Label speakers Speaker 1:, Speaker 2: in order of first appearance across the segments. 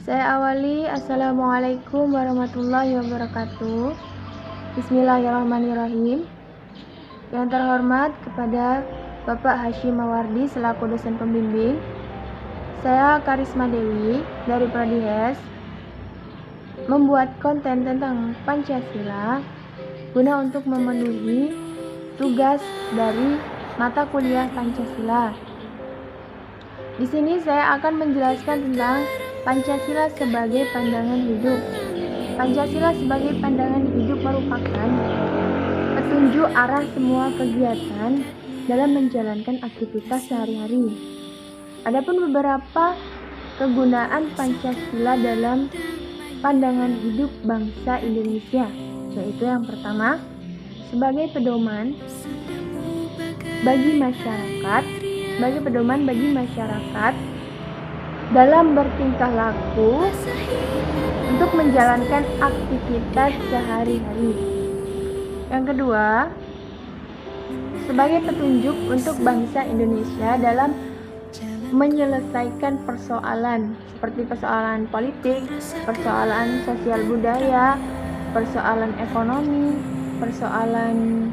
Speaker 1: Saya awali, Assalamualaikum warahmatullahi wabarakatuh. Bismillahirrahmanirrahim. Yang terhormat kepada Bapak Hashim Mawardi selaku dosen pembimbing. Saya Karisma Dewi dari Prodi HES membuat konten tentang Pancasila guna untuk memenuhi tugas dari mata kuliah Pancasila. Di sini saya akan menjelaskan tentang Pancasila sebagai pandangan hidup. Pancasila sebagai pandangan hidup merupakan petunjuk arah semua kegiatan dalam menjalankan aktivitas sehari-hari. Adapun beberapa kegunaan Pancasila dalam pandangan hidup bangsa Indonesia, yaitu yang pertama, sebagai pedoman bagi masyarakat dalam bertingkah laku untuk menjalankan aktivitas sehari-hari. Yang kedua, sebagai petunjuk untuk bangsa Indonesia dalam menyelesaikan persoalan seperti persoalan politik, persoalan sosial budaya, persoalan ekonomi, persoalan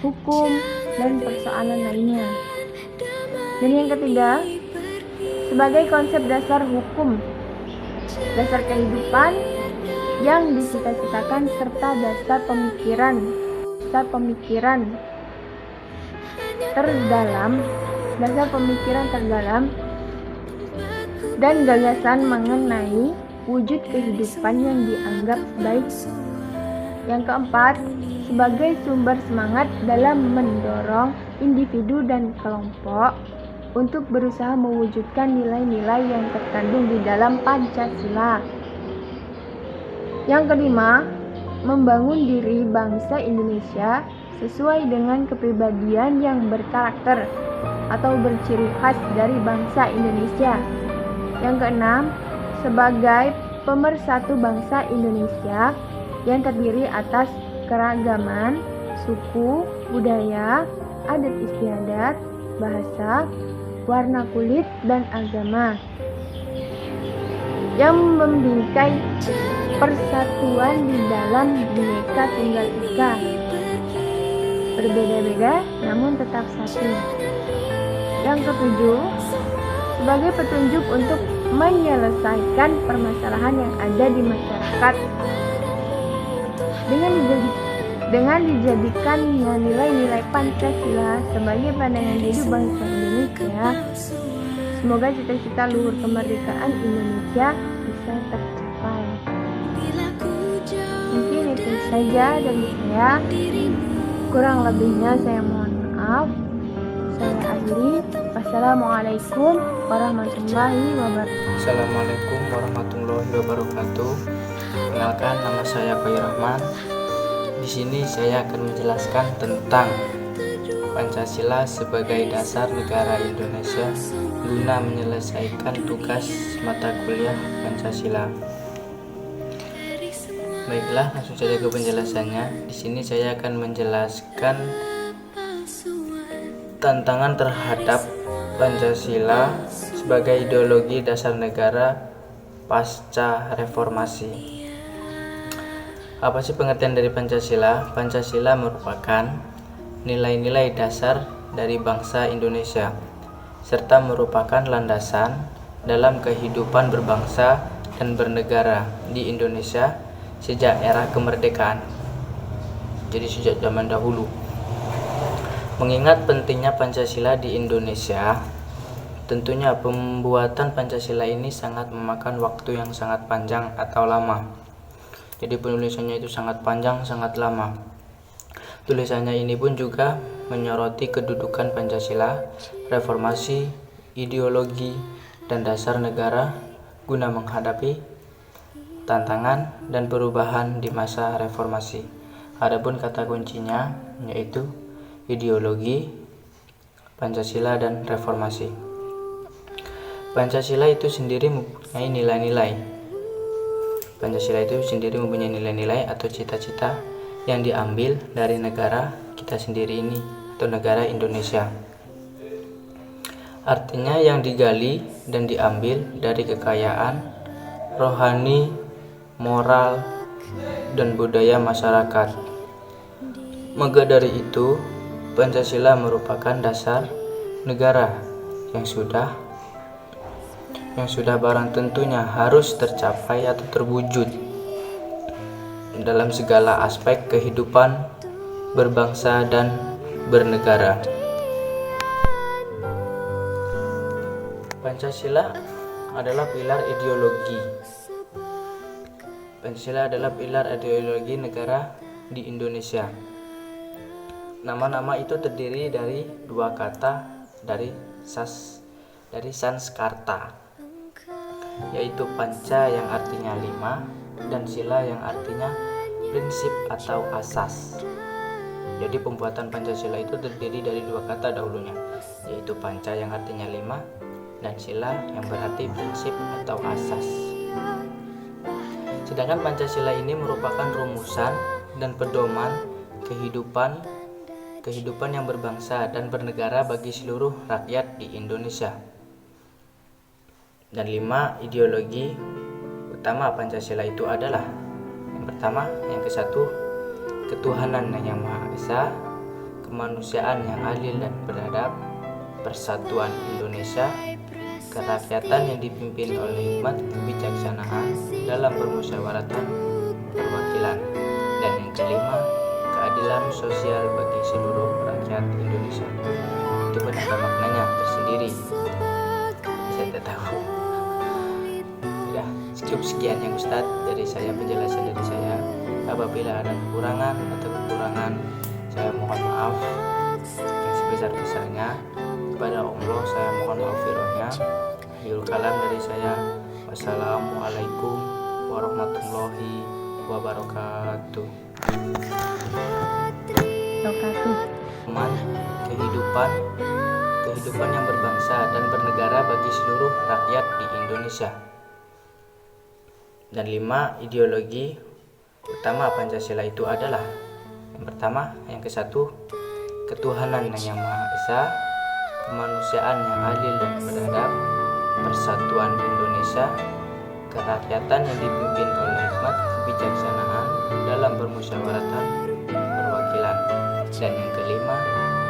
Speaker 1: hukum, dan persoalan lainnya. Dan yang ketiga, sebagai konsep dasar hukum, dasar kehidupan yang dicita-citakan serta dasar pemikiran terdalam dan gagasan mengenai wujud kehidupan yang dianggap baik. Yang keempat, sebagai sumber semangat dalam mendorong individu dan kelompok untuk berusaha mewujudkan nilai-nilai yang terkandung di dalam Pancasila. Yang kelima, membangun diri bangsa Indonesia sesuai dengan kepribadian yang berkarakter atau berciri khas dari bangsa Indonesia. Yang keenam, sebagai pemersatu bangsa Indonesia yang terdiri atas keragaman, suku, budaya, adat istiadat, bahasa, warna kulit, dan agama yang membingkai persatuan di dalam Bhinneka Tunggal Ika, berbeda-beda namun tetap satu. Yang ketujuh, sebagai petunjuk untuk menyelesaikan permasalahan yang ada di masyarakat dengan dijadikannya nilai-nilai Pancasila sebagai pandangan hidup bangsa Indonesia. Semoga cita-cita luhur kemerdekaan Indonesia bisa tercapai. Mungkin itu saja dari saya. Kurang lebihnya saya mohon maaf. Saya akhiri. Wassalamualaikum warahmatullahi wabarakatuh.
Speaker 2: Assalamualaikum warahmatullahi wabarakatuh. Kenalkan, nama saya Bayu Rahman. Di sini saya akan menjelaskan tentang Pancasila sebagai dasar negara Indonesia guna menyelesaikan tugas mata kuliah Pancasila. Baiklah, langsung saja ke penjelasannya. Di sini saya akan menjelaskan tantangan terhadap Pancasila sebagai ideologi dasar negara pasca reformasi. Apa sih pengertian dari Pancasila? Pancasila merupakan nilai-nilai dasar dari bangsa Indonesia serta merupakan landasan dalam kehidupan berbangsa dan bernegara di Indonesia sejak era kemerdekaan. Jadi sejak zaman dahulu. Mengingat pentingnya Pancasila di Indonesia, tentunya pembuatan Pancasila ini sangat memakan waktu yang sangat panjang atau lama. Jadi penulisannya itu sangat panjang, sangat lama. Tulisannya ini pun juga menyoroti kedudukan Pancasila, reformasi, ideologi, dan dasar negara guna menghadapi tantangan dan perubahan di masa reformasi. Adapun kata kuncinya yaitu ideologi, Pancasila, dan reformasi. Pancasila itu sendiri mempunyai nilai-nilai. Pancasila itu sendiri mempunyai nilai-nilai atau cita-cita yang diambil dari negara kita sendiri ini atau negara Indonesia. Artinya yang digali dan diambil dari kekayaan rohani, moral, dan budaya masyarakat. Maka dari itu, Pancasila merupakan dasar negara yang sudah barang tentunya harus tercapai atau terwujud dalam segala aspek kehidupan berbangsa dan bernegara. Pancasila adalah pilar ideologi. Pancasila adalah pilar ideologi negara di Indonesia. Nama-nama itu terdiri dari dua kata dari Sanskerta, yaitu panca yang artinya 5 dan sila yang artinya prinsip atau asas. Jadi pembuatan Pancasila itu terdiri dari dua kata dahulunya, yaitu panca yang artinya 5 dan sila yang berarti prinsip atau asas. Sedangkan Pancasila ini merupakan rumusan dan pedoman kehidupan yang berbangsa dan bernegara bagi seluruh rakyat di Indonesia. Dan 5 ideologi utama Pancasila itu adalah: yang pertama, yang ke-1, ketuhanan yang Maha Esa, kemanusiaan yang adil dan beradab, persatuan Indonesia, kerakyatan yang dipimpin oleh hikmat kebijaksanaan dalam permusyawaratan perwakilan, dan yang kelima, keadilan sosial bagi seluruh rakyat Indonesia. Itu ada maknanya tersendiri. Saya tidak tahu. Ya, cukup sekian yang Ustadz dari saya, penjelasan dari saya. Apabila ada kekurangan saya mohon maaf yang sebesar-besarnya. Kepada Allah saya mohon maghfirahnya. Akhirul kalam dari saya. Wassalamualaikum warahmatullahi wabarakatuh. Kehidupan yang berbangsa dan bernegara bagi seluruh rakyat di Indonesia. Dan 5 ideologi utama Pancasila itu adalah: yang pertama, yang ke-1, ketuhanan yang Maha Esa, kemanusiaan yang adil dan beradab, persatuan Indonesia, kerakyatan yang dipimpin oleh hikmat kebijaksanaan dalam permusyawaratan perwakilan, dan yang kelima,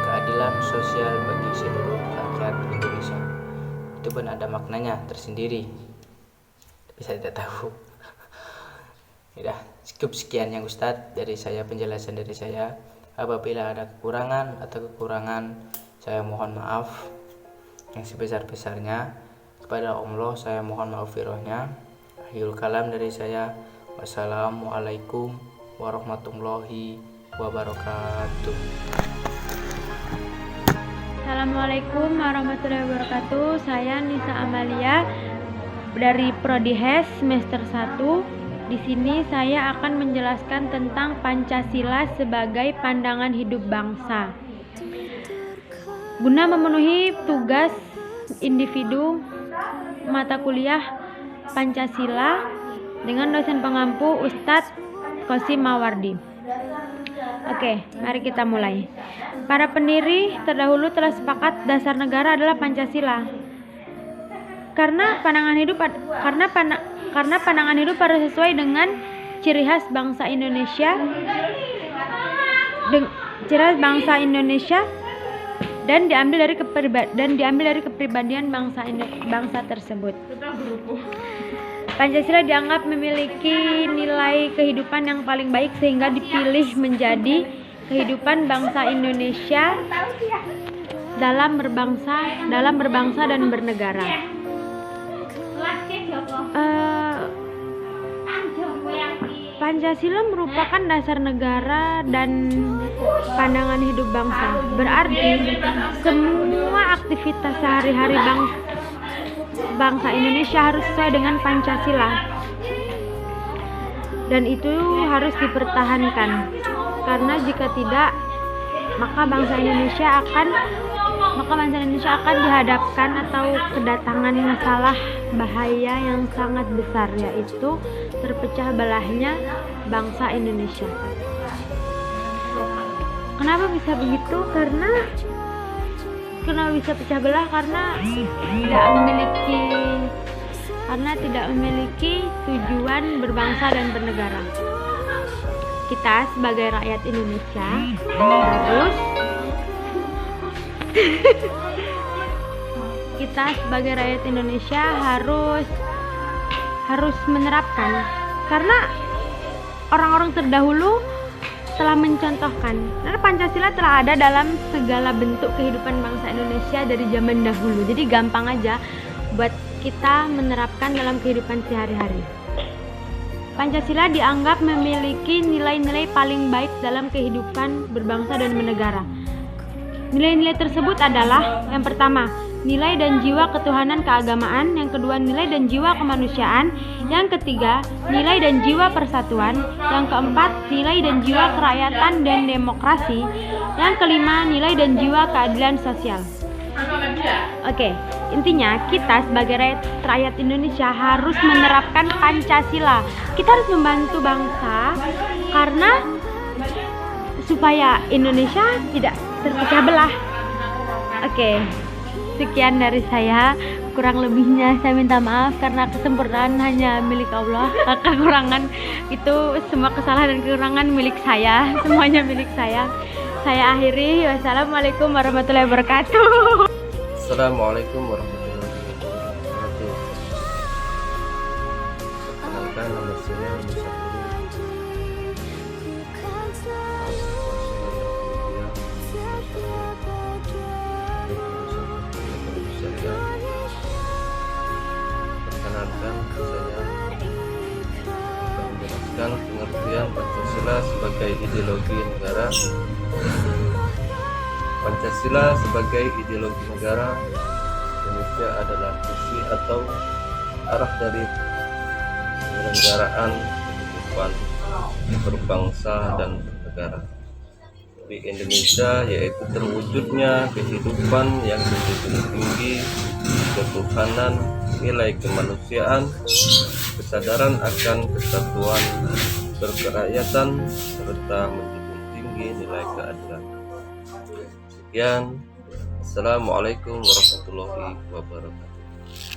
Speaker 2: keadilan sosial bagi seluruh rakyat Indonesia. Itu pun ada maknanya tersendiri, tapi saya tidak tahu. Ya, cukup sekian yang Ustadz dari saya, penjelasan dari saya. Apabila ada kekurangan saya mohon maaf yang sebesar-besarnya. Kepada Allah saya mohon maghfirahnya. Akhirul kalam dari saya. Wassalamualaikum warahmatullahi wabarakatuh.
Speaker 1: Assalamualaikum warahmatullahi wabarakatuh. Saya Nisa Amalia dari Prodi HES semester 1. Di sini saya akan menjelaskan tentang Pancasila sebagai pandangan hidup bangsa. Guna memenuhi tugas individu mata kuliah Pancasila dengan dosen pengampu Ustadz Qasim Mawardi. Oke, mari kita mulai. Para pendiri terdahulu telah sepakat dasar negara adalah Pancasila. Karena pandangan hidup harus sesuai dengan ciri khas bangsa Indonesia, dan diambil dari kepribadian bangsa tersebut. Pancasila dianggap memiliki nilai kehidupan yang paling baik sehingga dipilih menjadi kehidupan bangsa Indonesia dalam berbangsa dan bernegara. Pancasila merupakan dasar negara dan pandangan hidup bangsa. Berarti semua aktivitas sehari-hari bangsa Indonesia harus sesuai dengan Pancasila, dan itu harus dipertahankan. Karena jika tidak, maka bangsa Indonesia akan dihadapkan atau kedatangan masalah bahaya yang sangat besar, yaitu terpecah belahnya bangsa Indonesia. Kenapa bisa begitu? Karena bisa pecah belah karena tidak memiliki karena tidak memiliki tujuan berbangsa dan bernegara. Kita sebagai rakyat Indonesia harus menerapkan, karena orang-orang terdahulu telah mencontohkan. Karena Pancasila telah ada dalam segala bentuk kehidupan bangsa Indonesia dari zaman dahulu. Jadi gampang aja buat kita menerapkan dalam kehidupan sehari-hari. Pancasila dianggap memiliki nilai-nilai paling baik dalam kehidupan berbangsa dan bernegara. Nilai-nilai tersebut adalah: yang pertama, nilai dan jiwa ketuhanan keagamaan; yang kedua, nilai dan jiwa kemanusiaan; yang ketiga, nilai dan jiwa persatuan; yang keempat, nilai dan jiwa kerakyatan dan demokrasi; yang kelima, nilai dan jiwa keadilan sosial. Oke, intinya kita sebagai rakyat Indonesia harus menerapkan Pancasila. Kita harus membantu bangsa karena supaya Indonesia tidak terpecah belah. Oke, sekian dari saya. Kurang lebihnya saya minta maaf karena kesempurnaan hanya milik Allah. Kekurangan itu, semua kesalahan dan kekurangan milik saya, semuanya milik saya. Saya akhiri. Wassalamualaikum warahmatullahi wabarakatuh.
Speaker 3: Assalamualaikum warahmatullahi wabarakatuh. Perkenalkan, nama saya Musa Perkenalkan, saya akan menjelaskan pengertian Pancasila sebagai ideologi negara. Pancasila sebagai ideologi negara Indonesia adalah visi atau arah dari penyelenggaraan kehidupan berbangsa dan bernegara di Indonesia, yaitu terwujudnya kehidupan yang menjunjung tinggi ketuhanan, nilai kemanusiaan, kesadaran akan kesatuan berkerakyatan, serta menjunjung tinggi nilai keadilan. Sekian, Assalamualaikum warahmatullahi wabarakatuh.